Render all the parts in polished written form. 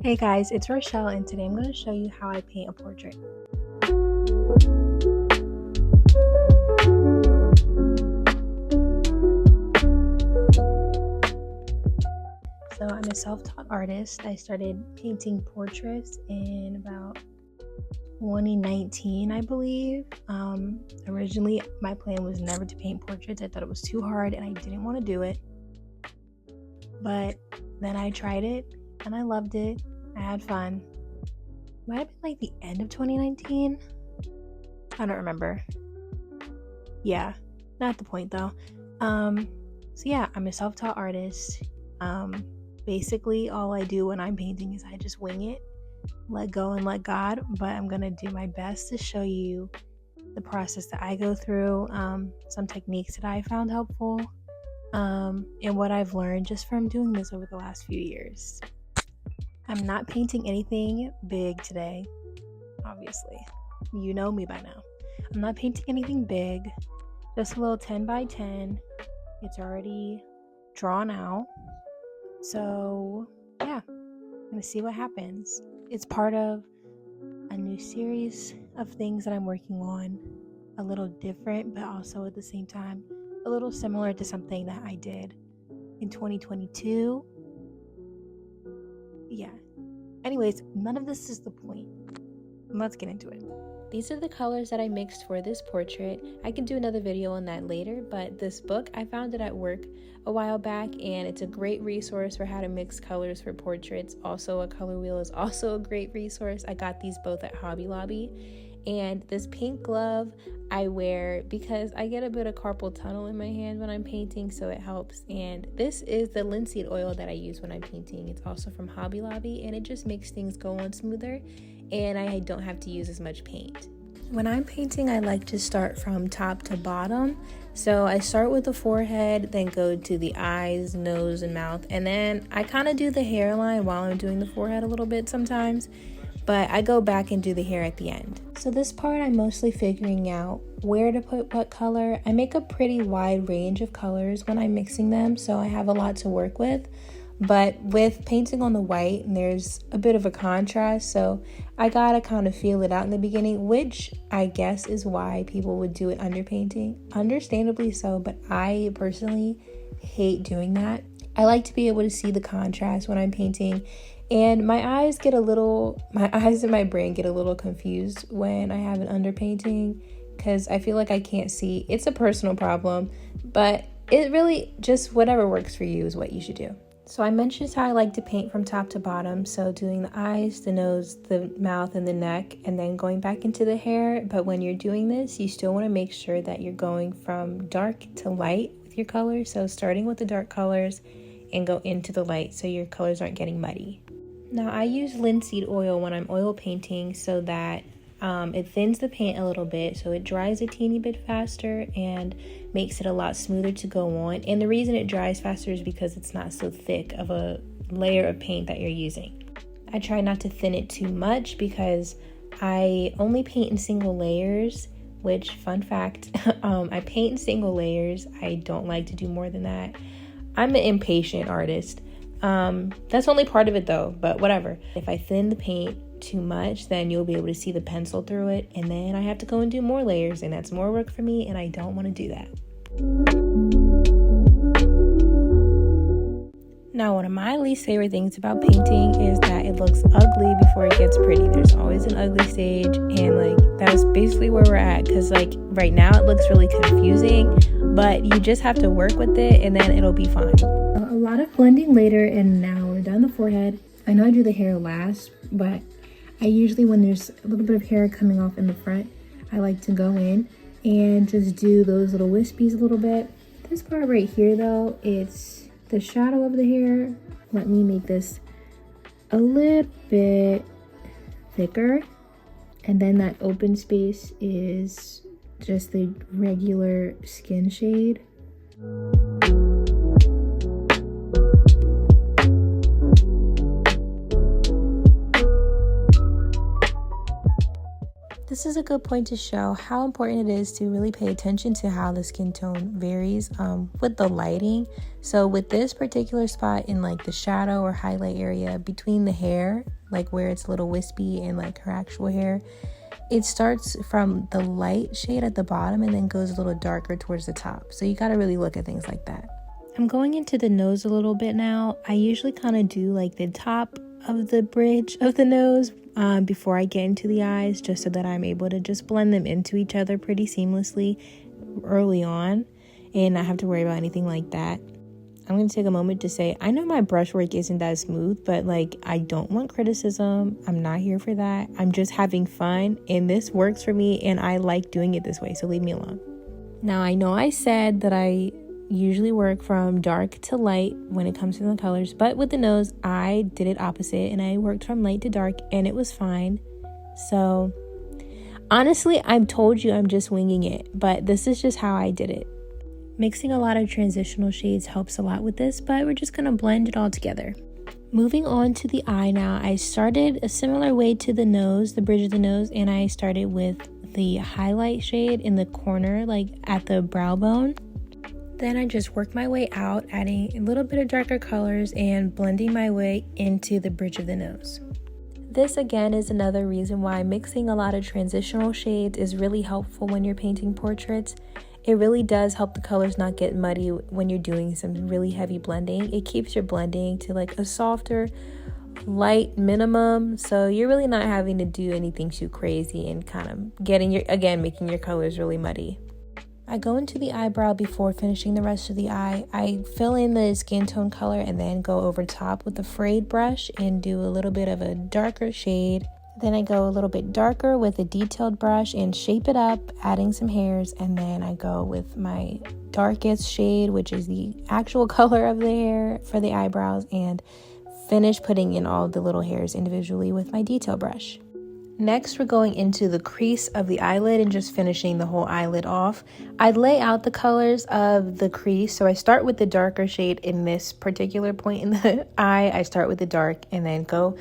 Hey guys, it's Rochelle and today I'm going to show you how I paint a portrait. So I'm a self-taught artist. I started painting portraits in about 2019, I believe. Originally, my plan was never to paint portraits. I thought it was too hard and I didn't want to do it. But then I tried it and I loved it. I had fun. Might have been like the end of 2019. I don't remember. Yeah, not the point though. So yeah, I'm a self-taught artist. Basically all I do when I'm painting is I just wing it, let go and let God, but I'm gonna do my best to show you the process that I go through, some techniques that I found helpful, and what I've learned just from doing this over the last few years. I'm not painting anything big today, obviously. You know me by now. I'm not painting anything big, just a little 10 by 10. It's already drawn out. So yeah, I'm gonna see what happens. It's part of a new series of things that I'm working on, a little different, but also at the same time, a little similar to something that I did in 2022. Yeah. Anyways, none of this is the point. Let's get into it. These are the colors that I mixed for this portrait. I can do another video on that later, but this book, I found it at work a while back, and it's a great resource for how to mix colors for portraits. Also, a color wheel is also a great resource. I got these both at Hobby Lobby. And this pink glove I wear because I get a bit of carpal tunnel in my hand when I'm painting, so it helps. And this is the linseed oil that I use when I'm painting. It's also from Hobby Lobby, and it just makes things go on smoother, and I don't have to use as much paint. When I'm painting, I like to start from top to bottom. So I start with the forehead, then go to the eyes, nose, and mouth, and then I kind of do the hairline while I'm doing the forehead a little bit sometimes, but I go back and do the hair at the end. So this part I'm mostly figuring out where to put what color. I make a pretty wide range of colors when I'm mixing them, so I have a lot to work with. But with painting on the white, there's a bit of a contrast, so I gotta kind of feel it out in the beginning, which I guess is why people would do it underpainting. Understandably so, but I personally hate doing that. I like to be able to see the contrast when I'm painting, and my eyes and my brain get a little confused when I have an underpainting because I feel like I can't see. It's a personal problem, but it really just whatever works for you is what you should do. So I mentioned how I like to paint from top to bottom, so doing the eyes, the nose, the mouth, and the neck, and then going back into the hair. But when you're doing this, you still want to make sure that you're going from dark to light with your colors. So starting with the dark colors and go into the light so your colors aren't getting muddy. Now I use linseed oil when I'm oil painting so that it thins the paint a little bit, so it dries a teeny bit faster and makes it a lot smoother to go on. And the reason it dries faster is because it's not so thick of a layer of paint that you're using. I try not to thin it too much because I only paint in single layers, which, fun fact, I paint in single layers. I don't like to do more than that. I'm an impatient artist. That's only part of it though, but whatever. If I thin the paint too much, then you'll be able to see the pencil through it, and then I have to go and do more layers, and that's more work for me, and I don't want to do that. Now, one of my least favorite things about painting is that it looks ugly before it gets pretty. There's always an ugly stage, and that's basically where we're at, because right now it looks really confusing, but you just have to work with it and then it'll be fine. A lot of blending later, and now we're done the forehead. I know I do the hair last, but I usually, when there's a little bit of hair coming off in the front, I like to go in and just do those little wispies a little bit. This part right here though, it's the shadow of the hair. Let me make this a little bit thicker. And then that open space is just the regular skin shade. The This is a good point to show how important it is to really pay attention to how the skin tone varies with the lighting. So with this particular spot in like the shadow or highlight area between the hair, like where it's a little wispy and like her actual hair, it starts from the light shade at the bottom and then goes a little darker towards the top. So you got to really look at things like that. I'm going into the nose a little bit now. I usually kind of do like the top of the bridge of the nose before I get into the eyes, just so that I'm able to just blend them into each other pretty seamlessly early on and not have to worry about anything like that. I'm going to take a moment to say, I know my brush work isn't that smooth, but like, I don't want criticism. I'm not here for that. I'm just having fun, and this works for me, and I like doing it this way, so leave me alone. Now, I know I said that I usually work from dark to light when it comes to the colors, but with the nose I did it opposite, and I worked from light to dark, and it was fine. So honestly, I've told you I'm just winging it, but this is just how I did it. Mixing a lot of transitional shades helps a lot with this, but we're just gonna blend it all together. Moving on to the eye now, I started a similar way to the nose, the bridge of the nose, and I started with the highlight shade in the corner, like at the brow bone. Then I just worked my way out, adding a little bit of darker colors and blending my way into the bridge of the nose. This again is another reason why mixing a lot of transitional shades is really helpful when you're painting portraits. It really does help the colors not get muddy when you're doing some really heavy blending. It keeps your blending to like a softer, light minimum, so you're really not having to do anything too crazy and kind of making your colors really muddy. I go into the eyebrow before finishing the rest of the eye. I fill in the skin tone color and then go over top with a frayed brush and do a little bit of a darker shade. Then I go a little bit darker with a detailed brush and shape it up, adding some hairs. And then I go with my darkest shade, which is the actual color of the hair for the eyebrows, and finish putting in all the little hairs individually with my detail brush. Next, we're going into the crease of the eyelid and just finishing the whole eyelid off. I lay out the colors of the crease, so I start with the darker shade in this particular point in the eye. I start with the dark and then go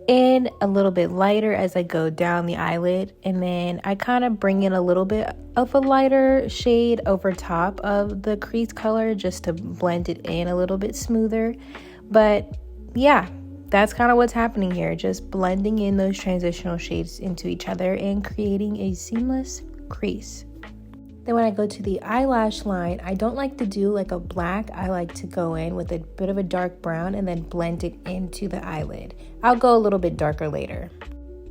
in a little bit lighter as I go down the eyelid, and then I kind of bring in a little bit of a lighter shade over top of the crease color just to blend it in a little bit smoother. But yeah, that's kind of what's happening here, just blending in those transitional shades into each other and creating a seamless crease. Then when I go to the eyelash line, I don't like to do like a black. I like to go in with a bit of a dark brown and then blend it into the eyelid. I'll go a little bit darker later.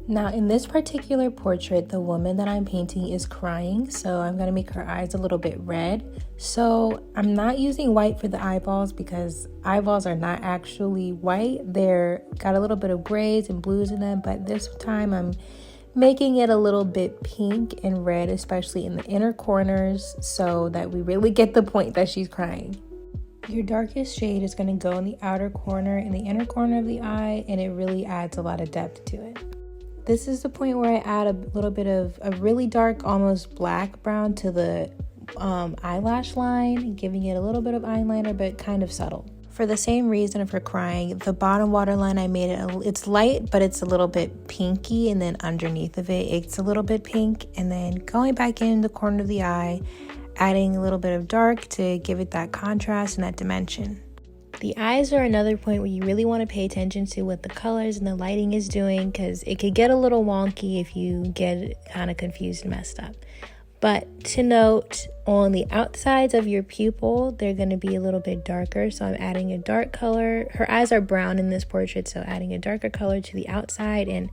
Now in this particular portrait, the woman that I'm painting is crying, so I'm going to make her eyes a little bit red. So I'm not using white for the eyeballs because eyeballs are not actually white. They're got a little bit of grays and blues in them, but this time I'm making it a little bit pink and red, especially in the inner corners, so that we really get the point that she's crying. Your darkest shade is going to go in the outer corner, in the inner corner of the eye, and it really adds a lot of depth to it. This is the point where I add a little bit of a really dark, almost black brown to the eyelash line, giving it a little bit of eyeliner, but kind of subtle. For the same reason of her crying, the bottom waterline I made it's light, but it's a little bit pinky, and then underneath of it, it's a little bit pink, and then going back in the corner of the eye, adding a little bit of dark to give it that contrast and that dimension. The eyes are another point where you really want to pay attention to what the colors and the lighting is doing, because it could get a little wonky if you get kind of confused and messed up. But to note, on the outsides of your pupil, they're going to be a little bit darker, so I'm adding a dark color. Her eyes are brown in this portrait, so adding a darker color to the outside and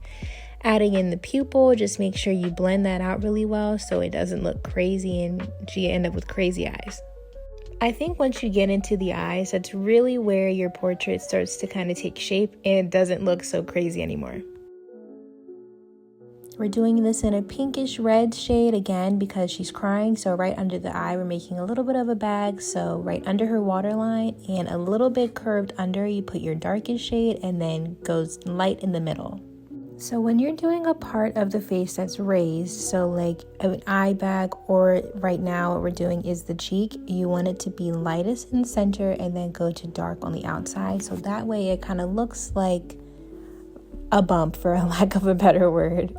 adding in the pupil. Just make sure you blend that out really well so it doesn't look crazy and she end up with crazy eyes. I think once you get into the eyes, that's really where your portrait starts to kind of take shape and it doesn't look so crazy anymore. We're doing this in a pinkish red shade again because she's crying, so right under the eye we're making a little bit of a bag, so right under her waterline and a little bit curved under, you put your darkest shade and then goes light in the middle. So when you're doing a part of the face that's raised, so like an eye bag, or right now what we're doing is the cheek, you want it to be lightest in the center and then go to dark on the outside, so that way it kind of looks like a bump, for a lack of a better word.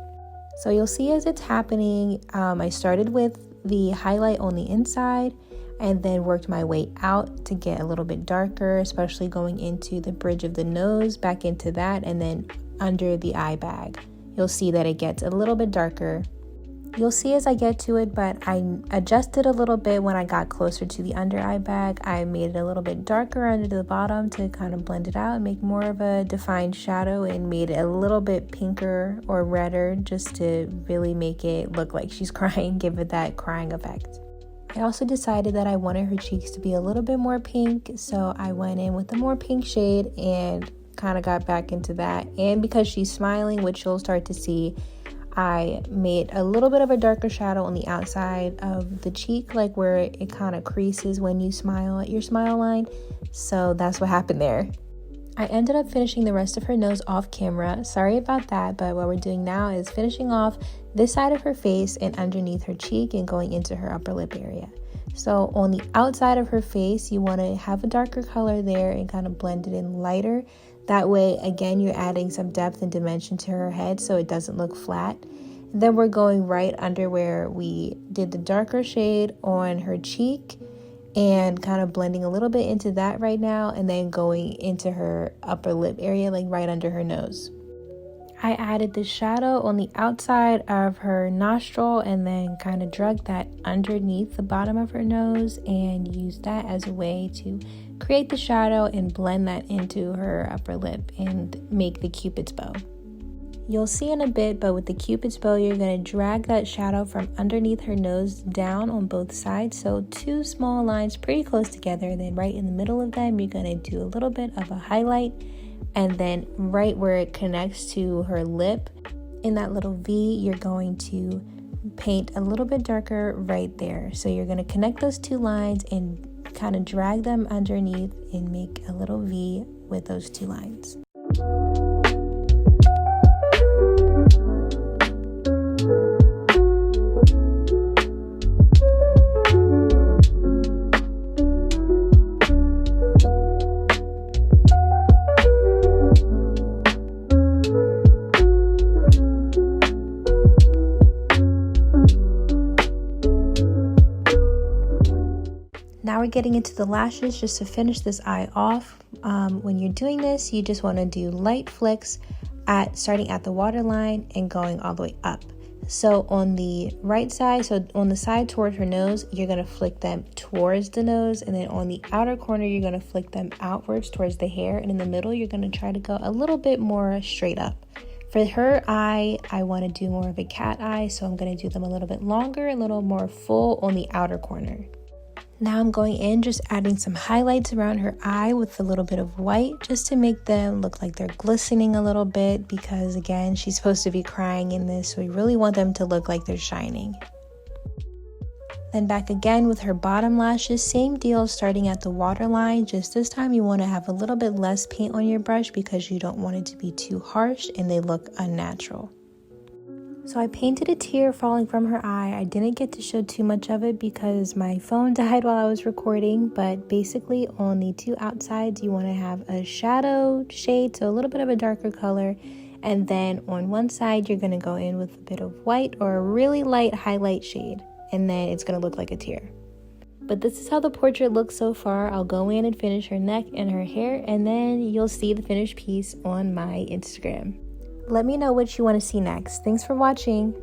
So you'll see as it's happening, I started with the highlight on the inside and then worked my way out to get a little bit darker, especially going into the bridge of the nose, back into that, and then under the eye bag. You'll see that it gets a little bit darker. You'll see as I get to it, but I adjusted a little bit when I got closer to the under eye bag. I made it a little bit darker under the bottom to kind of blend it out and make more of a defined shadow, and made it a little bit pinker or redder just to really make it look like she's crying, give it that crying effect. I also decided that I wanted her cheeks to be a little bit more pink, so I went in with a more pink shade and kind of got back into that. And because she's smiling, which you'll start to see, I made a little bit of a darker shadow on the outside of the cheek, like where it kind of creases when you smile at your smile line. So that's what happened there. I ended up finishing the rest of her nose off camera. Sorry about that, but what we're doing now is finishing off this side of her face and underneath her cheek and going into her upper lip area. So on the outside of her face, you want to have a darker color there and kind of blend it in lighter. That way, again, you're adding some depth and dimension to her head so it doesn't look flat. And then we're going right under where we did the darker shade on her cheek and kind of blending a little bit into that right now, and then going into her upper lip area, like right under her nose. I added the shadow on the outside of her nostril and then kind of drug that underneath the bottom of her nose and used that as a way to create the shadow and blend that into her upper lip and make the Cupid's bow. You'll see in a bit, but with the Cupid's bow, you're going to drag that shadow from underneath her nose down on both sides. So 2 small lines pretty close together. Then right in the middle of them, you're going to do a little bit of a highlight. And then right where it connects to her lip, in that little V, you're going to paint a little bit darker right there. So you're going to connect those 2 lines and kind of drag them underneath and make a little V with those 2 lines. Now we're getting into the lashes just to finish this eye off. When you're doing this, you just want to do light flicks starting at the waterline and going all the way up. So on the right side, so on the side towards her nose, you're going to flick them towards the nose, and then on the outer corner, you're going to flick them outwards towards the hair, and in the middle, you're going to try to go a little bit more straight up. For her eye, I want to do more of a cat eye, so I'm going to do them a little bit longer, a little more full on the outer corner. Now I'm going in, just adding some highlights around her eye with a little bit of white, just to make them look like they're glistening a little bit, because again, she's supposed to be crying in this, so we really want them to look like they're shining. Then back again with her bottom lashes, same deal, starting at the waterline. Just this time you want to have a little bit less paint on your brush because you don't want it to be too harsh and they look unnatural. So I painted a tear falling from her eye. I didn't get to show too much of it because my phone died while I was recording, but basically on the 2 outsides, you want to have a shadow shade, so a little bit of a darker color, and then on one side, you're going to go in with a bit of white or a really light highlight shade, and then it's going to look like a tear. But this is how the portrait looks so far. I'll go in and finish her neck and her hair, and then you'll see the finished piece on my Instagram. Let me know what you want to see next. Thanks for watching.